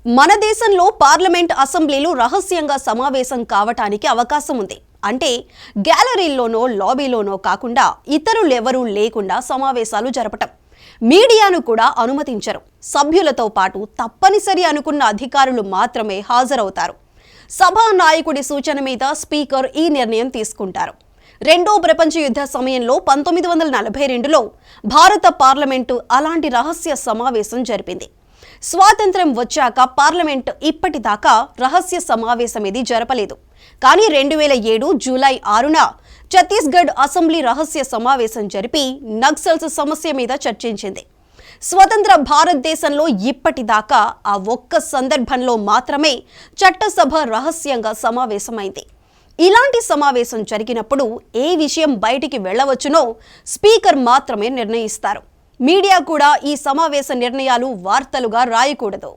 మన దేశంలో పార్లమెంట్ అసెంబ్లీలు రహస్యంగా సమావేశం కావటానికి అవకాశం ఉంది. అంటే గ్యాలరీల్లోనో లాబీలోనో కాకుండా ఇతరులెవరూ లేకుండా సమావేశాలు జరపటం. మీడియాను కూడా అనుమతించరు. సభ్యులతో పాటు తప్పనిసరి అనుకున్న అధికారులు మాత్రమే హాజరవుతారు. సభా నాయకుడి సూచన మీద స్పీకర్ ఈ నిర్ణయం తీసుకుంటారు. రెండో ప్రపంచ యుద్ధ సమయంలో 1942లో భారత పార్లమెంటు అలాంటి రహస్య సమావేశం జరిపింది. స్వాతంత్ర్యం వచ్చాక పార్లమెంట్ ఇప్పటిదాకా రహస్య సమావేశం ఇది జరపలేదు. కానీ 2007 జూలై 6న ఛత్తీస్గఢ్ అసెంబ్లీ రహస్య సమావేశం జరిపి నక్సల్స్ సమస్య మీద చర్చించింది. స్వతంత్ర భారతదేశంలో ఇప్పటిదాకా ఆ ఒక్క సందర్భంలో మాత్రమే చట్టసభ రహస్యంగా సమావేశమైంది. ఇలాంటి సమావేశం జరిగినప్పుడు ఏ విషయం బయటికి వెళ్ళవచ్చునో స్పీకర్ మాత్రమే నిర్ణయిస్తారు. మీడియా కూడా ఈ సమావేశ నిర్ణయాలు వార్తలుగా రాయకూడదు.